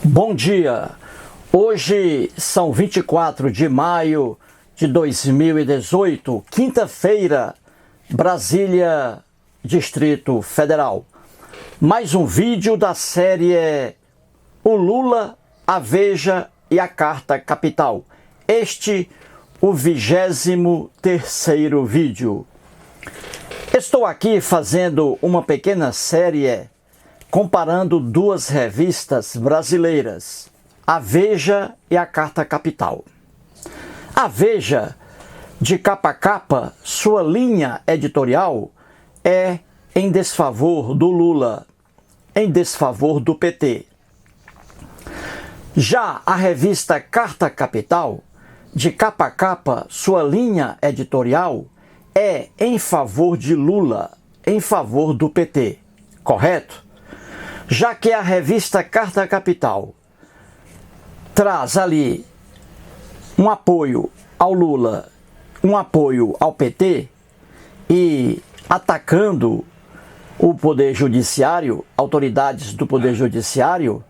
Bom dia! Hoje são 24 de maio de 2018, quinta-feira, Brasília, Distrito Federal. Mais um vídeo da série O Lula, a Veja e a Carta Capital. Este, o 23º vídeo. Estou aqui fazendo uma pequena série comparando duas revistas brasileiras, a Veja e a Carta Capital. A Veja, de capa a capa, sua linha editorial é em desfavor do Lula, em desfavor do PT. Já a revista Carta Capital, de capa a capa, sua linha editorial é em favor de Lula, em favor do PT, correto? Já que a revista Carta Capital traz ali um apoio ao Lula, um apoio ao PT e atacando o Poder Judiciário, autoridades do Poder Judiciário,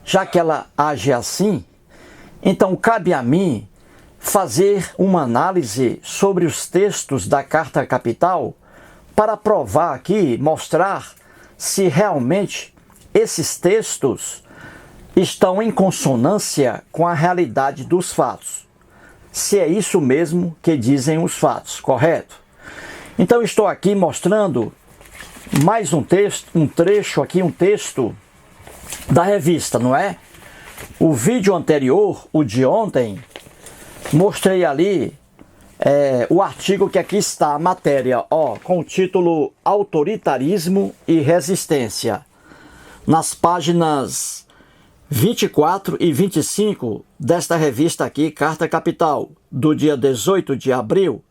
já que ela age assim, então cabe a mim fazer uma análise sobre os textos da Carta Capital para provar aqui, mostrar se realmente esses textos estão em consonância com a realidade dos fatos. Se é isso mesmo que dizem os fatos, correto? Então estou aqui mostrando mais um texto, um texto da revista, não é? O vídeo anterior, o de ontem, mostrei ali o artigo que aqui está, a matéria, com o título Autoritarismo e Resistência. Nas páginas 24 e 25 desta revista aqui, Carta Capital, do dia 18 de abril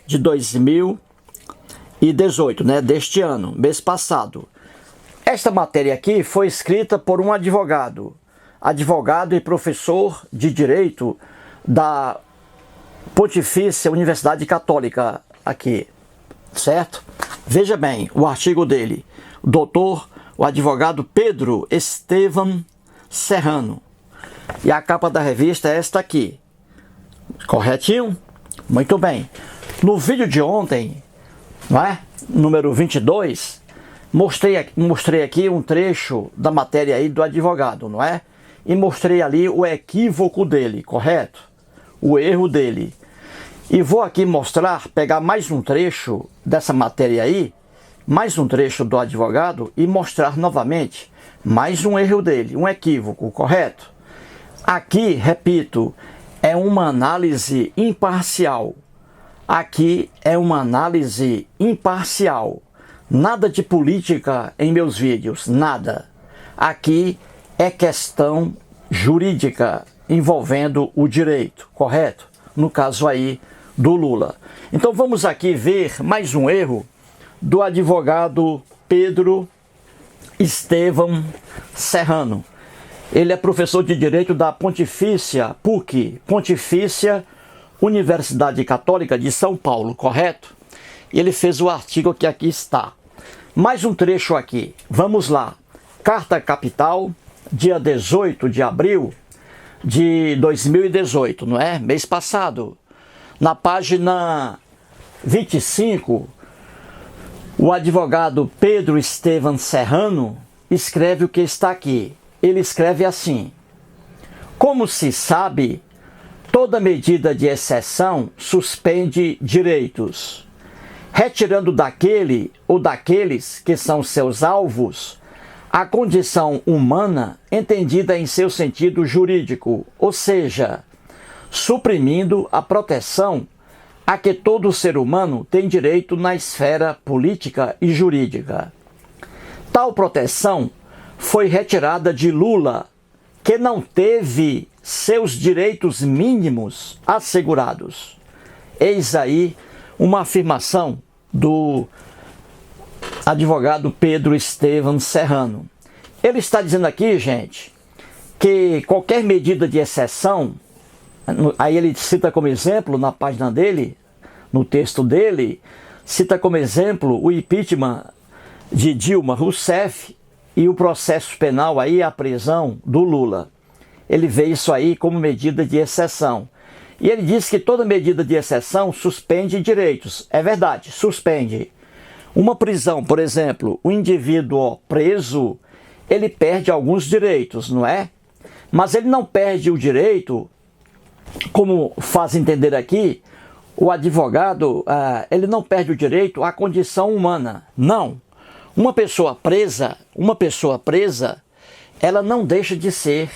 de 2018, deste ano, mês passado. Esta matéria aqui foi escrita por um advogado e professor de Direito da Pontifícia Universidade Católica aqui, certo? Veja bem o artigo dele, o advogado Pedro Estevam Serrano. E a capa da revista é esta aqui. Corretinho? Muito bem. No vídeo de ontem, número 22, mostrei aqui um trecho da matéria aí do advogado, E mostrei ali o equívoco dele, correto? O erro dele. E vou aqui pegar mais um trecho dessa matéria aí, mais um trecho do advogado e mostrar novamente mais um erro dele, um equívoco, correto? Aqui, repito, é uma análise imparcial. Aqui é uma análise imparcial. Nada de política em meus vídeos, nada. Aqui é questão jurídica envolvendo o direito, correto? No caso aí do Lula. Então vamos aqui ver mais um erro do advogado Pedro Estevam Serrano. Ele é professor de Direito da Pontifícia PUC, Pontifícia Universidade Católica de São Paulo, correto? E ele fez o artigo que aqui está. Mais um trecho aqui. Vamos lá. Carta Capital, dia 18 de abril de 2018, Mês passado. Na página 25, o advogado Pedro Estevam Serrano escreve o que está aqui. Ele escreve assim: como se sabe, toda medida de exceção suspende direitos, retirando daquele ou daqueles que são seus alvos a condição humana entendida em seu sentido jurídico, ou seja, suprimindo a proteção a que todo ser humano tem direito na esfera política e jurídica. Tal proteção foi retirada de Lula, que não teve seus direitos mínimos assegurados. Eis aí uma afirmação do advogado Pedro Estevam Serrano. Ele está dizendo aqui, gente, que qualquer medida de exceção, aí ele cita como exemplo na página dele, no texto dele, cita como exemplo o impeachment de Dilma Rousseff e o processo penal aí, a prisão do Lula. ele vê isso aí como medida de exceção. E ele diz que toda medida de exceção suspende direitos. É verdade, suspende. Uma prisão, por exemplo, o indivíduo preso, ele perde alguns direitos, não é? Mas ele não perde o direito, como faz entender aqui, o advogado, ele não perde o direito à condição humana. Não. Uma pessoa presa, ela não deixa de ser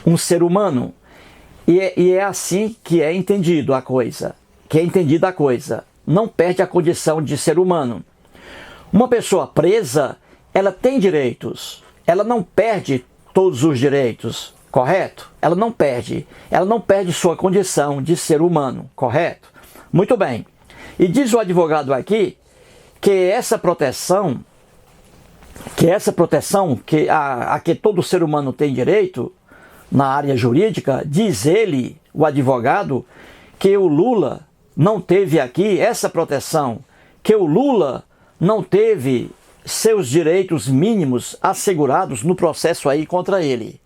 um ser humano. E é assim que é entendido a coisa. Não perde a condição de ser humano. Uma pessoa presa, ela tem direitos. Ela não perde todos os direitos, correto? Ela não perde sua condição de ser humano, correto? Muito bem. E diz o advogado aqui que essa proteção a que todo ser humano tem direito na área jurídica, diz ele, o advogado, que o Lula não teve aqui essa proteção, que o Lula não teve seus direitos mínimos assegurados no processo aí contra ele.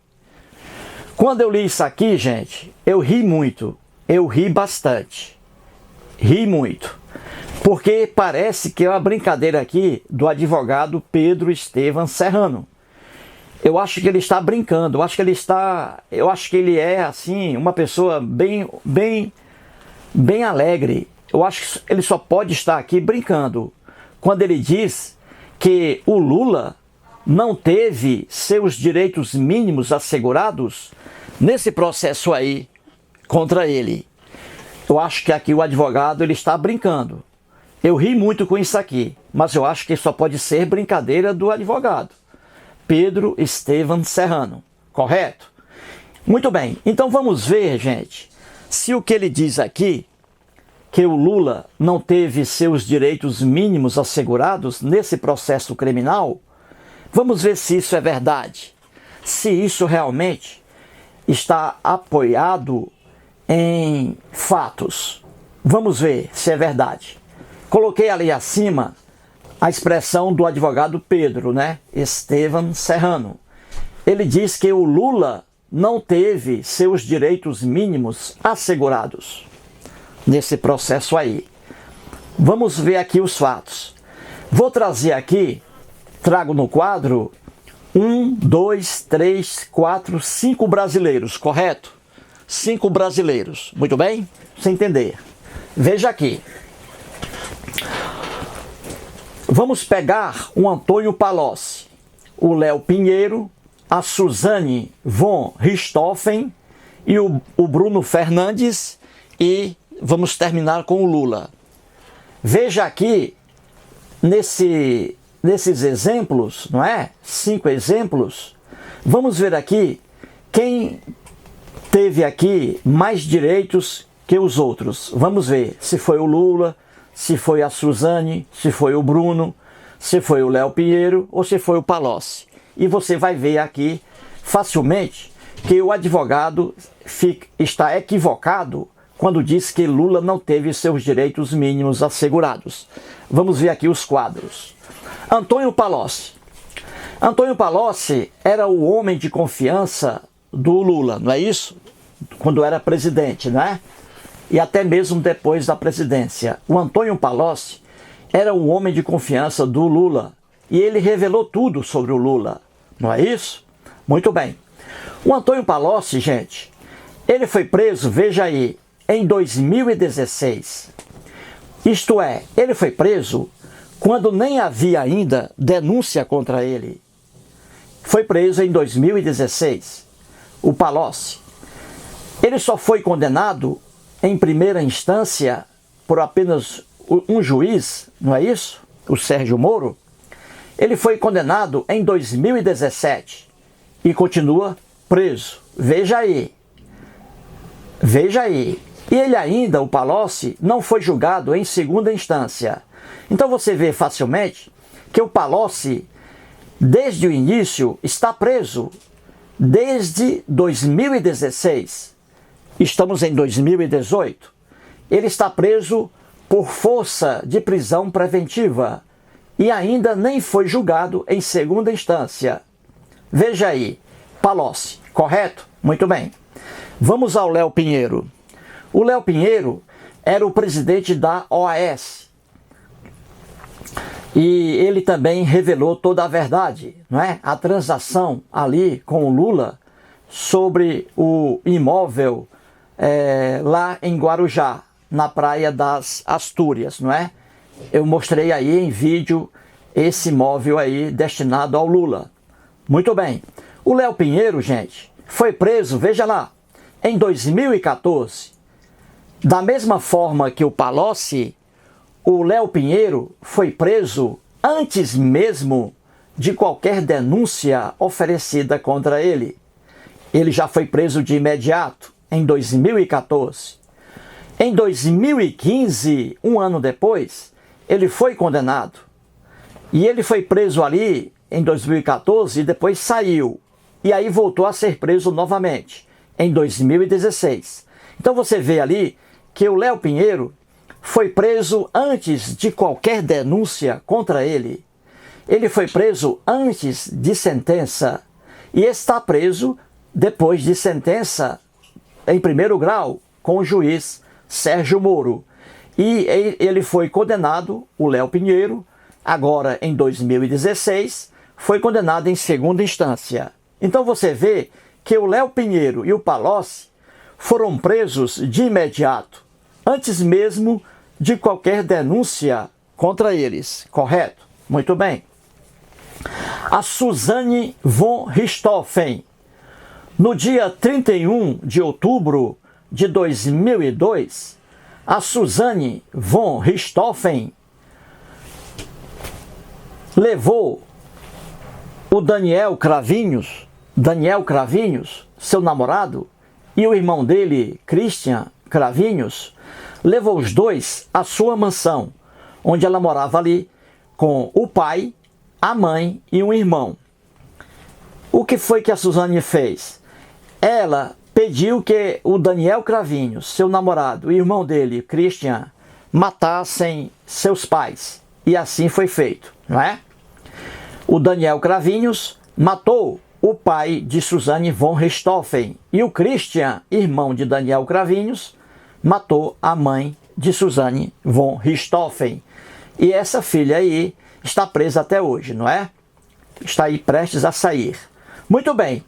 Quando eu li isso aqui, gente, eu ri muito, eu ri bastante, ri muito, porque parece que é uma brincadeira aqui do advogado Pedro Estevam Serrano. Eu acho que ele está brincando, eu acho que ele é assim uma pessoa bem alegre. Eu acho que ele só pode estar aqui brincando quando ele diz que o Lula não teve seus direitos mínimos assegurados nesse processo aí contra ele. Eu acho que aqui o advogado ele está brincando. Eu ri muito com isso aqui, mas eu acho que só pode ser brincadeira do advogado Pedro Estevam Serrano, correto? Muito bem, então vamos ver, gente, se o que ele diz aqui, que o Lula não teve seus direitos mínimos assegurados nesse processo criminal, vamos ver se isso é verdade, se isso realmente está apoiado em fatos. Vamos ver se é verdade. Coloquei ali acima a expressão do advogado Pedro, Estevam Serrano. Ele diz que o Lula não teve seus direitos mínimos assegurados nesse processo aí. Vamos ver aqui os fatos. Vou trazer aqui, trago no quadro 1, 2, 3, 4, 5 brasileiros, correto? 5 brasileiros, muito bem? Você entender. Veja aqui. Vamos pegar o Antônio Palocci, o Léo Pinheiro, a Suzane von Richthofen e o Bruno Fernandes e vamos terminar com o Lula. Veja aqui, nesses exemplos, 5 exemplos, vamos ver aqui quem teve aqui mais direitos que os outros. Vamos ver se foi o Lula, se foi a Suzane, se foi o Bruno, se foi o Léo Pinheiro ou se foi o Palocci. E você vai ver aqui facilmente que o advogado está equivocado quando diz que Lula não teve seus direitos mínimos assegurados. Vamos ver aqui os quadros. Antônio Palocci. Antônio Palocci era o homem de confiança do Lula, não é isso? Quando era presidente, E até mesmo depois da presidência. O Antônio Palocci era um homem de confiança do Lula e ele revelou tudo sobre o Lula, não é isso? Muito bem. O Antônio Palocci, gente, ele foi preso, veja aí, em 2016. Isto é, ele foi preso quando nem havia ainda denúncia contra ele. Foi preso em 2016. O Palocci. Ele só foi condenado em primeira instância por apenas um juiz, não é isso? O Sérgio Moro. Ele foi condenado em 2017 e continua preso. Veja aí. Veja aí. E ele ainda, o Palocci, não foi julgado em segunda instância. Então você vê facilmente que o Palocci, desde o início, está preso. Desde 2016. Estamos em 2018. Ele está preso por força de prisão preventiva e ainda nem foi julgado em segunda instância. Veja aí, Palocci. Correto? Muito bem. Vamos ao Léo Pinheiro. O Léo Pinheiro era o presidente da OAS. E ele também revelou toda a verdade, não é? A transação ali com o Lula sobre o imóvel lá em Guarujá, na Praia das Astúrias, não é? Eu mostrei aí em vídeo esse imóvel aí destinado ao Lula. Muito bem. O Léo Pinheiro, gente, foi preso, veja lá, em 2014. Da mesma forma que o Palocci, o Léo Pinheiro foi preso antes mesmo de qualquer denúncia oferecida contra ele. Ele já foi preso de imediato, em 2014. Em 2015, um ano depois, ele foi condenado. E ele foi preso ali em 2014 e depois saiu. E aí voltou a ser preso novamente, em 2016. Então você vê ali que o Léo Pinheiro foi preso antes de qualquer denúncia contra ele. Ele foi preso antes de sentença e está preso depois de sentença em primeiro grau com o juiz Sérgio Moro. E ele foi condenado, o Léo Pinheiro, agora em 2016, foi condenado em segunda instância. Então você vê que o Léo Pinheiro e o Palocci foram presos de imediato, antes mesmo de qualquer denúncia contra eles, correto? Muito bem. A Suzane von Richthofen, no dia 31 de outubro de 2002, a Suzane von Richthofen levou o Daniel Cravinhos, seu namorado, e o irmão dele, Christian Cravinhos, levou os dois à sua mansão, onde ela morava ali com o pai, a mãe e um irmão. O que foi que a Suzane fez? Ela pediu que o Daniel Cravinhos, seu namorado, e o irmão dele, Christian, matassem seus pais. E assim foi feito, não é? O Daniel Cravinhos matou o pai de Suzane von Richthofen e o Christian, irmão de Daniel Cravinhos, matou a mãe de Suzane von Richthofen. E essa filha aí está presa até hoje, não é? Está aí prestes a sair. Muito bem.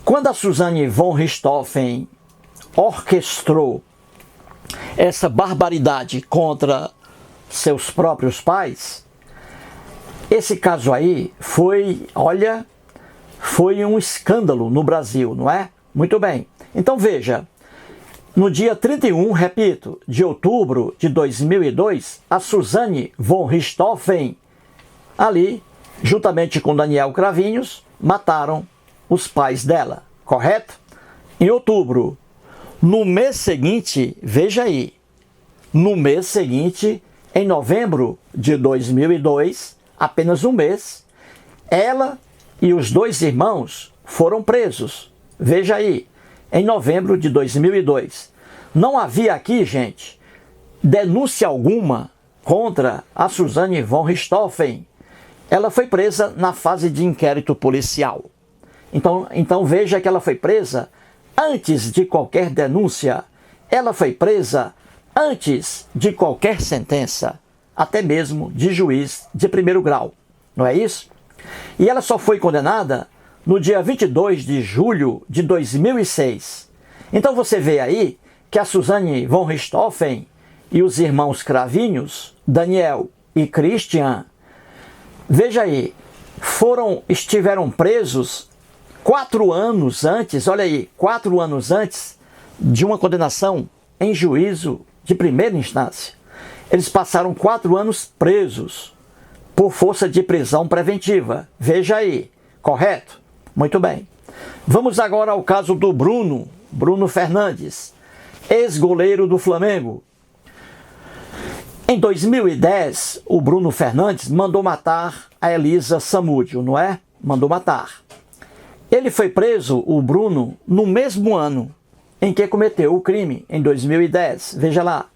Quando a Suzane von Richthofen orquestrou essa barbaridade contra seus próprios pais, esse caso aí foi um escândalo no Brasil, não é? Muito bem. Então veja, no dia 31, repito, de outubro de 2002, a Suzane von Richthofen, ali, juntamente com Daniel Cravinhos, mataram os pais dela, correto? Em outubro. No mês seguinte, veja aí, no mês seguinte, em novembro de 2002, apenas um mês, ela e os dois irmãos foram presos. Veja aí, em novembro de 2002. Não havia aqui, gente, denúncia alguma contra a Suzane von Richthofen. Ela foi presa na fase de inquérito policial. Então veja que ela foi presa antes de qualquer denúncia. Ela foi presa antes de qualquer sentença, até mesmo de juiz de primeiro grau. Não é isso? E ela só foi condenada no dia 22 de julho de 2006. Então você vê aí que a Suzane von Richthofen e os irmãos Cravinhos, Daniel e Christian, veja aí, estiveram presos 4 anos antes, olha aí, 4 anos antes de uma condenação em juízo de primeira instância. Eles passaram 4 anos presos por força de prisão preventiva. Veja aí, correto? Muito bem. Vamos agora ao caso do Bruno Fernandes, ex-goleiro do Flamengo. Em 2010, o Bruno Fernandes mandou matar a Elisa Samúdio, não é? Mandou matar. Ele foi preso, o Bruno, no mesmo ano em que cometeu o crime, em 2010. Veja lá,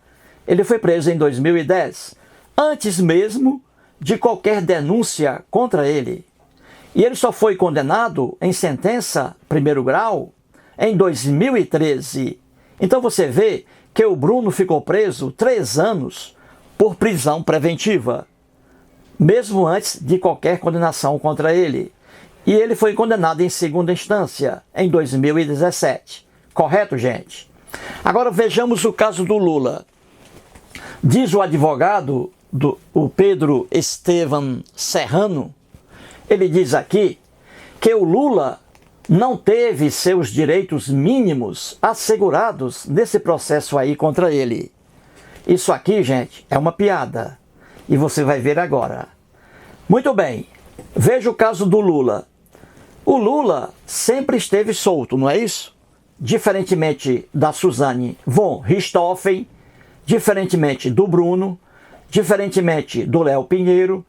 ele foi preso em 2010, antes mesmo de qualquer denúncia contra ele. E ele só foi condenado em sentença primeiro grau em 2013. Então você vê que o Bruno ficou preso 3 anos por prisão preventiva, mesmo antes de qualquer condenação contra ele. E ele foi condenado em segunda instância em 2017. Correto, gente? Agora vejamos o caso do Lula. Diz o advogado, o Pedro Estevam Serrano, ele diz aqui que o Lula não teve seus direitos mínimos assegurados nesse processo aí contra ele. Isso aqui, gente, é uma piada. E você vai ver agora. Muito bem, veja o caso do Lula. O Lula sempre esteve solto, não é isso? Diferentemente da Suzane von Richthofen, diferentemente do Bruno, diferentemente do Léo Pinheiro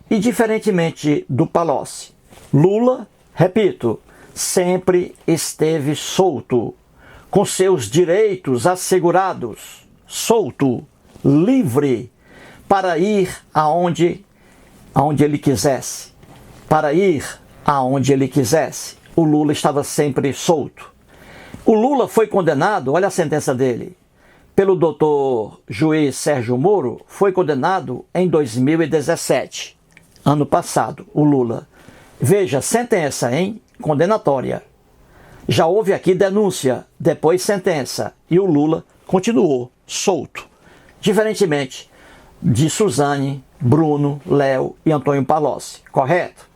e diferentemente do Palocci. Lula, repito, sempre esteve solto, com seus direitos assegurados, solto, livre, para ir aonde ele quisesse, para ir aonde ele quisesse. O Lula estava sempre solto. O Lula foi condenado, olha a sentença dele, pelo doutor juiz Sérgio Moro, foi condenado em 2017, ano passado, o Lula. Veja, sentença, hein? Condenatória. Já houve aqui denúncia, depois sentença, e o Lula continuou solto. Diferentemente de Suzane, Bruno, Léo e Antônio Palocci, correto?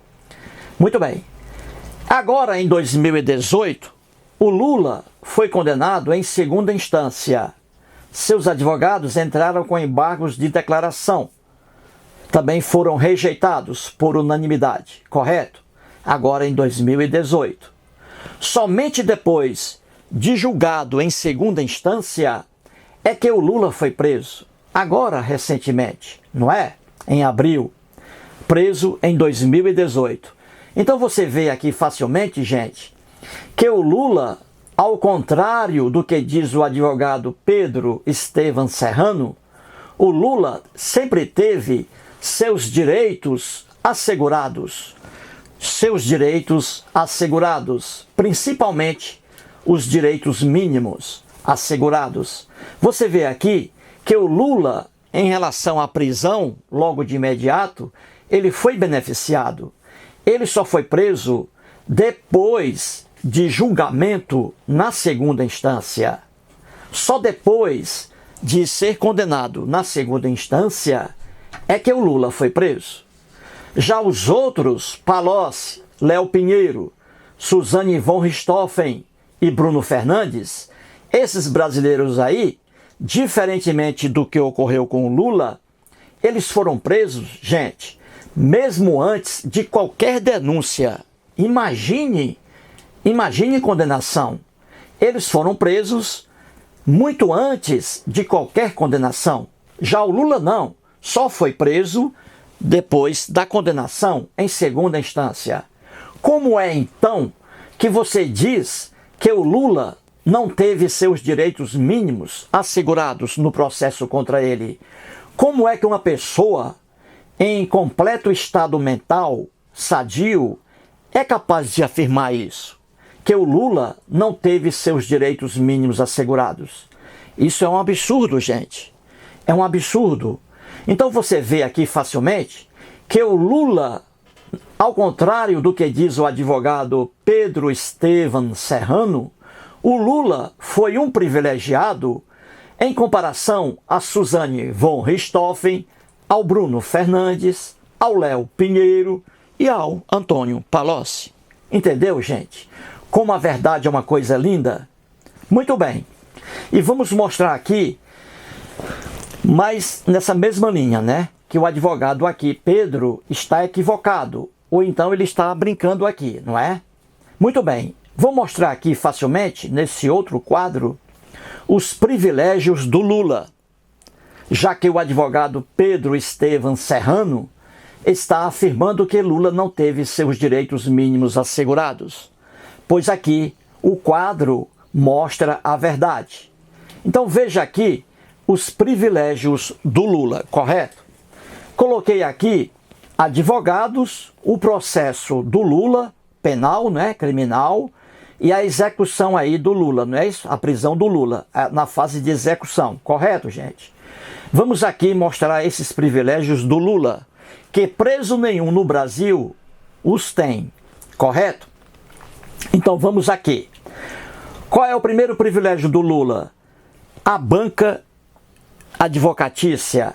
Muito bem. Agora, em 2018, o Lula foi condenado em segunda instância. Seus advogados entraram com embargos de declaração. Também foram rejeitados por unanimidade, correto? Agora em 2018. Somente depois de julgado em segunda instância é que o Lula foi preso. Agora, recentemente, não é? Em abril. Preso em 2018. Então você vê aqui facilmente, gente, que o Lula, ao contrário do que diz o advogado Pedro Estevam Serrano, o Lula sempre teve seus direitos assegurados. Seus direitos assegurados, principalmente os direitos mínimos assegurados. Você vê aqui que o Lula, em relação à prisão, logo de imediato, ele foi beneficiado. Ele só foi preso depois de julgamento na segunda instância. Só depois de ser condenado na segunda instância é que o Lula foi preso. Já os outros, Palocci, Léo Pinheiro, Suzane von Richthofen e Bruno Fernandes, esses brasileiros aí, diferentemente do que ocorreu com o Lula, eles foram presos, gente, mesmo antes de qualquer denúncia. Imagine condenação. Eles foram presos muito antes de qualquer condenação. Já o Lula não, só foi preso depois da condenação em segunda instância. Como é então que você diz que o Lula não teve seus direitos mínimos assegurados no processo contra ele? Como é que uma pessoa em completo estado mental, sadio, é capaz de afirmar isso? Que o Lula não teve seus direitos mínimos assegurados? Isso é um absurdo, gente. É um absurdo. Então você vê aqui facilmente que o Lula, ao contrário do que diz o advogado Pedro Estevam Serrano, o Lula foi um privilegiado em comparação a Suzane von Richthofen, ao Bruno Fernandes, ao Léo Pinheiro e ao Antônio Palocci. Entendeu, gente? Como a verdade é uma coisa linda? Muito bem. E vamos mostrar aqui, mas nessa mesma linha, né? Que o advogado aqui, Pedro, está equivocado. Ou então ele está brincando aqui, não é? Muito bem. Vou mostrar aqui facilmente, nesse outro quadro, os privilégios do Lula. Já que o advogado Pedro Estevam Serrano está afirmando que Lula não teve seus direitos mínimos assegurados. Pois aqui o quadro mostra a verdade. Então veja aqui os privilégios do Lula, correto? Coloquei aqui advogados, o processo do Lula, penal, né, criminal, e a execução aí do Lula, não é isso? A prisão do Lula, na fase de execução, correto, gente? Vamos aqui mostrar esses privilégios do Lula, que preso nenhum no Brasil os tem, correto? Então vamos aqui. Qual é o primeiro privilégio do Lula? A banca advocatícia.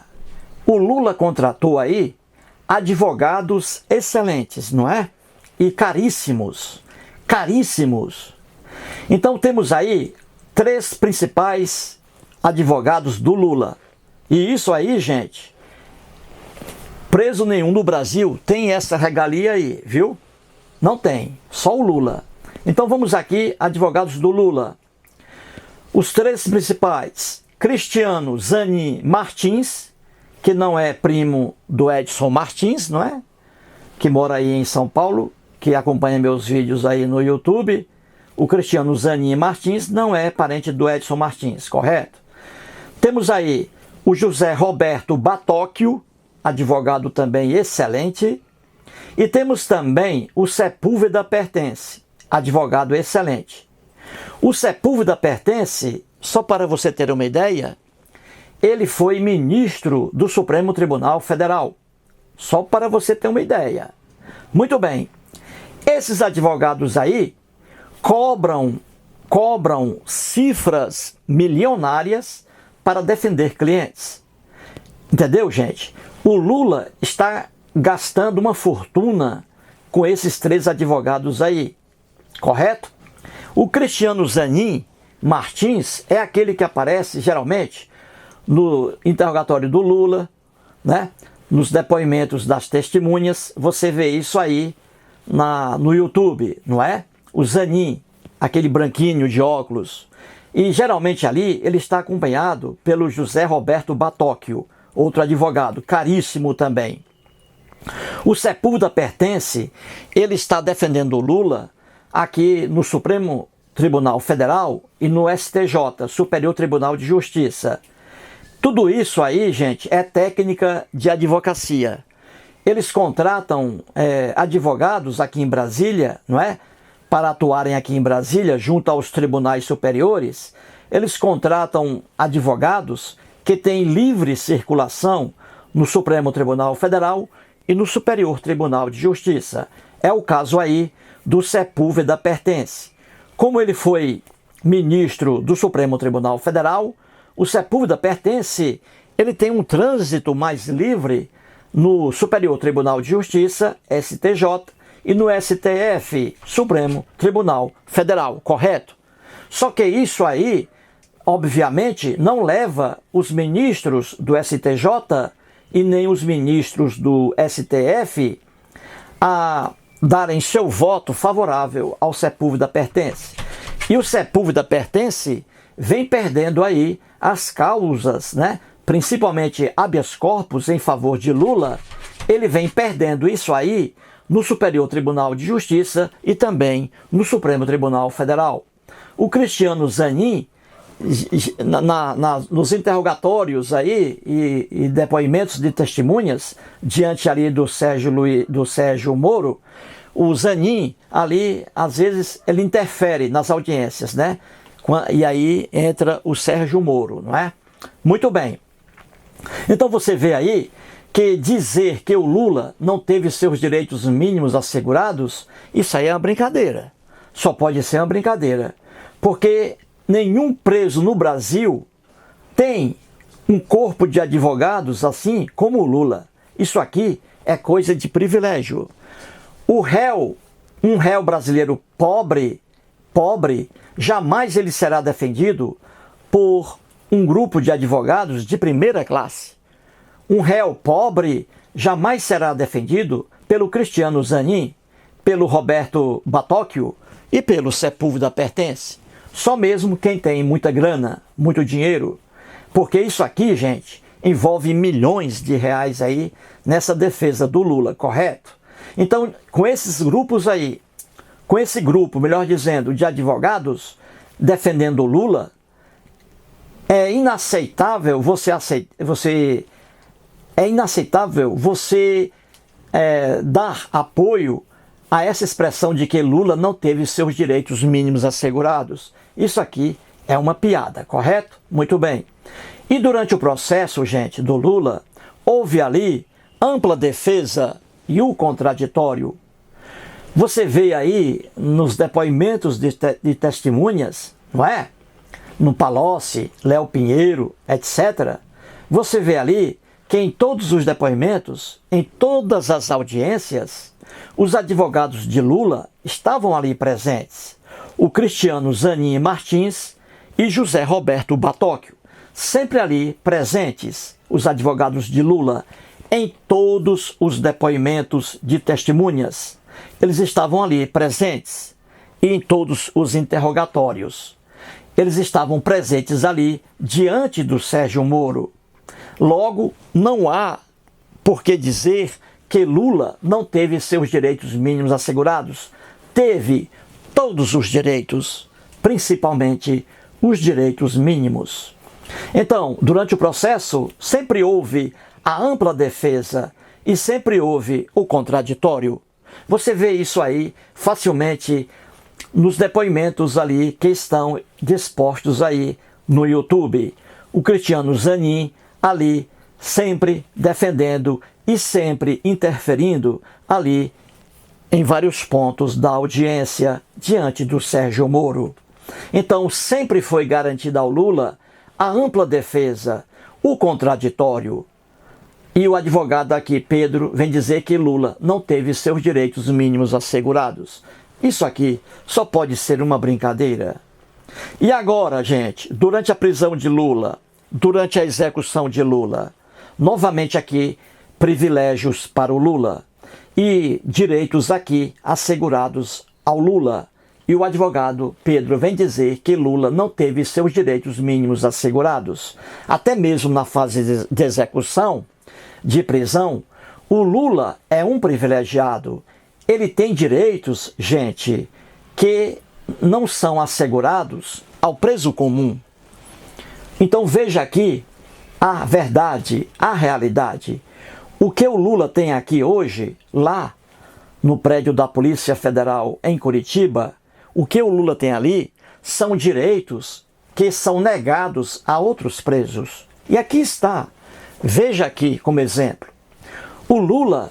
O Lula contratou aí advogados excelentes, não é? E caríssimos, caríssimos. Então temos aí 3 principais advogados do Lula. E isso aí, gente, preso nenhum no Brasil tem essa regalia aí, viu? Não tem, só o Lula. Então vamos aqui, advogados do Lula. Os 3 principais: Cristiano Zanin Martins, que não é primo do Edson Martins, não é? Que mora aí em São Paulo, que acompanha meus vídeos aí no YouTube. O Cristiano Zanin Martins não é parente do Edson Martins, correto? Temos aí o José Roberto Batóquio, advogado também excelente. E temos também o Sepúlveda Pertence, advogado excelente. O Sepúlveda Pertence, só para você ter uma ideia, ele foi ministro do Supremo Tribunal Federal. Só para você ter uma ideia. Muito bem. Esses advogados aí cobram cifras milionárias para defender clientes. Entendeu, gente? O Lula está gastando uma fortuna com esses 3 advogados aí. Correto? O Cristiano Zanin Martins é aquele que aparece geralmente no interrogatório do Lula, né? Nos depoimentos das testemunhas. Você vê isso aí no YouTube, não é? O Zanin, aquele branquinho de óculos. E geralmente ali ele está acompanhado pelo José Roberto Batóquio, outro advogado, caríssimo também. O Sepúlveda Pertence, ele está defendendo o Lula aqui no Supremo Tribunal Federal e no STJ, Superior Tribunal de Justiça. Tudo isso aí, gente, é técnica de advocacia. Eles contratam advogados aqui em Brasília, não é? Para atuarem aqui em Brasília, junto aos tribunais superiores. Eles contratam advogados que têm livre circulação no Supremo Tribunal Federal e no Superior Tribunal de Justiça. É o caso aí do Sepúlveda Pertence. Como ele foi ministro do Supremo Tribunal Federal, o Sepúlveda Pertence, ele tem um trânsito mais livre no Superior Tribunal de Justiça, STJ, e no STF, Supremo Tribunal Federal, correto? Só que isso aí, obviamente, não leva os ministros do STJ e nem os ministros do STF a darem seu voto favorável ao Sepúlveda Pertence. E o Sepúlveda Pertence vem perdendo aí as causas, né? Principalmente habeas corpus em favor de Lula. Ele vem perdendo isso aí no Superior Tribunal de Justiça e também no Supremo Tribunal Federal. O Cristiano Zanin, nos interrogatórios aí e depoimentos de testemunhas diante ali do Sérgio Moro, o Zanin ali, às vezes, ele interfere nas audiências, né? E aí entra o Sérgio Moro, não é? Muito bem. Então você vê aí que dizer que o Lula não teve seus direitos mínimos assegurados, isso aí é uma brincadeira. Só pode ser uma brincadeira. Porque nenhum preso no Brasil tem um corpo de advogados assim como o Lula. Isso aqui é coisa de privilégio. Um réu brasileiro pobre, jamais ele será defendido por um grupo de advogados de primeira classe. Um réu pobre jamais será defendido pelo Cristiano Zanin, pelo Roberto Batóquio e pelo Sepúlveda Pertence. Só mesmo quem tem muita grana, muito dinheiro. Porque isso aqui, gente, envolve milhões de reais aí nessa defesa do Lula, correto? Então, com esses grupos aí, com esse grupo, melhor dizendo, de advogados defendendo o Lula, é inaceitável você dar apoio a essa expressão de que Lula não teve seus direitos mínimos assegurados. Isso aqui é uma piada, correto? Muito bem. E durante o processo, gente, do Lula, houve ali ampla defesa e o contraditório. Você vê aí nos depoimentos de testemunhas, não é? No Palocci, Léo Pinheiro, etc. Você vê ali que em todos os depoimentos, em todas as audiências, os advogados de Lula estavam ali presentes. O Cristiano Zanin Martins e José Roberto Batóquio, sempre ali presentes, os advogados de Lula, em todos os depoimentos de testemunhas. Eles estavam ali presentes e em todos os interrogatórios. Eles estavam presentes ali diante do Sérgio Moro. Logo, não há por que dizer que Lula não teve seus direitos mínimos assegurados. Teve todos os direitos, principalmente os direitos mínimos. Então, durante o processo, sempre houve a ampla defesa e sempre houve o contraditório. Você vê isso aí facilmente nos depoimentos ali que estão dispostos aí no YouTube. O Cristiano Zanin ali sempre defendendo e sempre interferindo ali em vários pontos da audiência diante do Sérgio Moro. Então sempre foi garantida ao Lula a ampla defesa, o contraditório. E o advogado aqui, Pedro, vem dizer que Lula não teve seus direitos mínimos assegurados. Isso aqui só pode ser uma brincadeira. E agora, gente, durante a prisão de Lula, durante a execução de Lula, novamente aqui, privilégios para o Lula e direitos aqui assegurados ao Lula. E o advogado Pedro vem dizer que Lula não teve seus direitos mínimos assegurados. Até mesmo na fase de execução, de prisão, o Lula é um privilegiado. Ele tem direitos, gente, que não são assegurados ao preso comum. Então veja aqui a verdade, a realidade. O que o Lula tem aqui hoje, lá no prédio da Polícia Federal em Curitiba, o que o Lula tem ali são direitos que são negados a outros presos. E aqui está. Veja aqui como exemplo. O Lula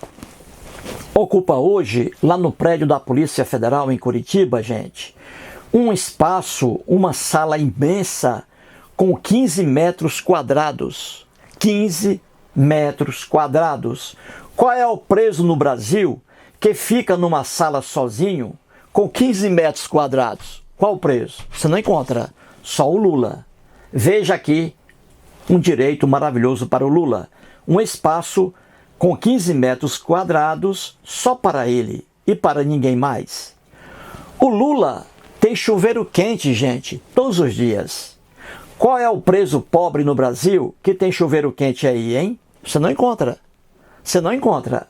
ocupa hoje, lá no prédio da Polícia Federal em Curitiba, gente, um espaço, uma sala imensa com 15 metros quadrados. 15 metros quadrados. Qual é o preso no Brasil que fica numa sala sozinho com 15 metros quadrados? Qual o preso? Você não encontra. Só o Lula. Veja aqui um direito maravilhoso para o Lula. Um espaço com 15 metros quadrados só para ele e para ninguém mais. O Lula tem chuveiro quente, gente, todos os dias. Qual é o preso pobre no Brasil que tem chuveiro quente aí, hein? Você não encontra. Você não encontra.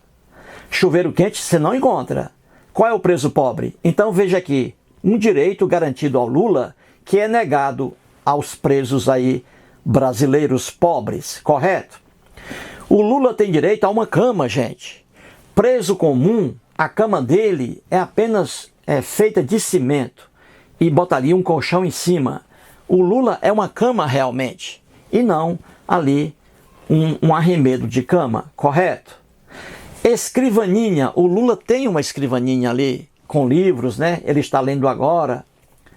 Chuveiro quente você não encontra. Qual é o preso pobre? Então veja aqui, um direito garantido ao Lula que é negado aos presos aí brasileiros pobres, correto? O Lula tem direito a uma cama, gente. Preso comum, a cama dele é apenas feita de cimento e botaria um colchão em cima. O Lula é uma cama realmente e não ali um arremedo de cama, correto? Escrivaninha, o Lula tem uma escrivaninha ali com livros, né? Ele está lendo agora,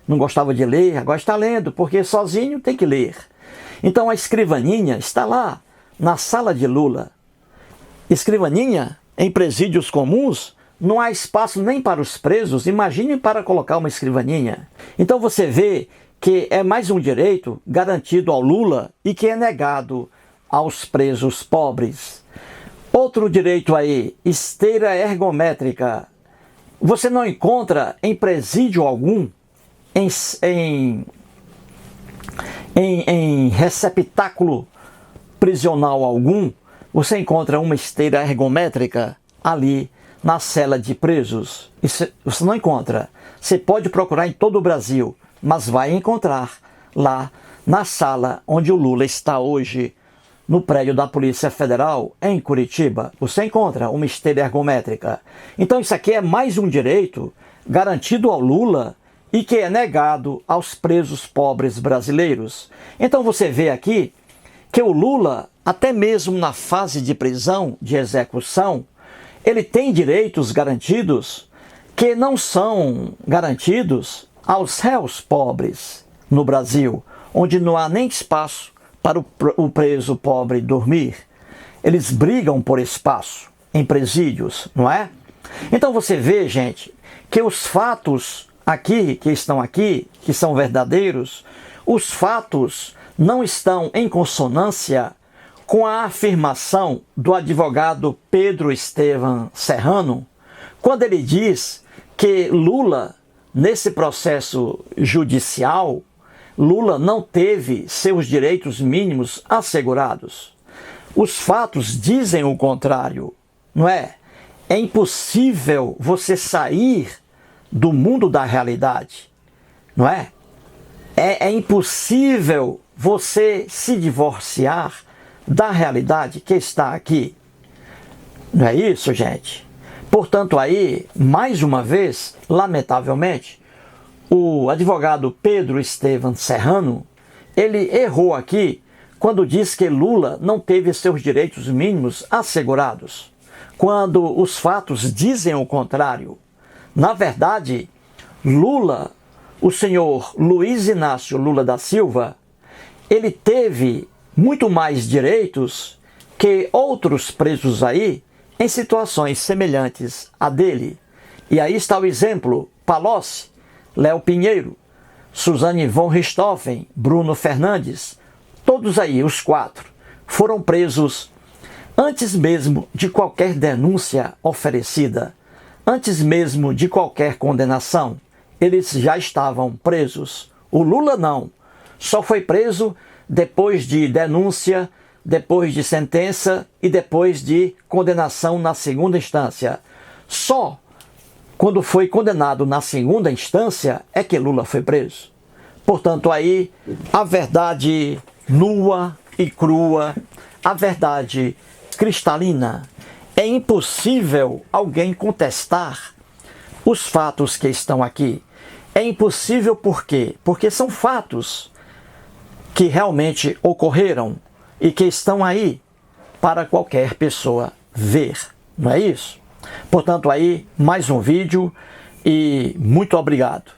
não gostava de ler, agora está lendo, porque sozinho tem que ler. Então a escrivaninha está lá, na sala de Lula. Escrivaninha, em presídios comuns, não há espaço nem para os presos, imagine para colocar uma escrivaninha. Então você vê que é mais um direito garantido ao Lula e que é negado aos presos pobres. Outro direito aí, esteira ergométrica. Você não encontra em presídio algum, em receptáculo prisional algum, você encontra uma esteira ergométrica ali na cela de presos. Isso você não encontra. Você pode procurar em todo o Brasil, mas vai encontrar lá na sala onde o Lula está hoje, no prédio da Polícia Federal, em Curitiba, você encontra uma esteira ergométrica. Então isso aqui é mais um direito garantido ao Lula e que é negado aos presos pobres brasileiros. Então você vê aqui que o Lula, até mesmo na fase de prisão, de execução, ele tem direitos garantidos que não são garantidos aos réus pobres no Brasil, onde não há nem espaço para o preso pobre dormir. Eles brigam por espaço em presídios, não é? Então você vê, gente, que os fatos que estão aqui, que são verdadeiros, os fatos não estão em consonância com a afirmação do advogado Pedro Estevam Serrano, quando ele diz que Lula, nesse processo judicial, Lula não teve seus direitos mínimos assegurados. Os fatos dizem o contrário, não é? É impossível você sair do mundo da realidade, não é? É impossível você se divorciar da realidade que está aqui. Não é isso, gente? Portanto, aí, mais uma vez, lamentavelmente, o advogado Pedro Estevam Serrano, ele errou aqui quando diz que Lula não teve seus direitos mínimos assegurados, quando os fatos dizem o contrário. Na verdade, Lula, o senhor Luiz Inácio Lula da Silva, ele teve muito mais direitos que outros presos aí em situações semelhantes à dele. E aí está o exemplo: Palocci, Léo Pinheiro, Suzane von Richthofen, Bruno Fernandes, todos aí, os 4, foram presos antes mesmo de qualquer denúncia oferecida, antes mesmo de qualquer condenação. Eles já estavam presos. O Lula não, só foi preso depois de denúncia, depois de sentença e depois de condenação na segunda instância. Só quando foi condenado na segunda instância é que Lula foi preso. Portanto, aí a verdade nua e crua, a verdade cristalina. É impossível alguém contestar os fatos que estão aqui. É impossível por quê? Porque são fatos que realmente ocorreram e que estão aí para qualquer pessoa ver. Não é isso? Portanto, aí, mais um vídeo e muito obrigado.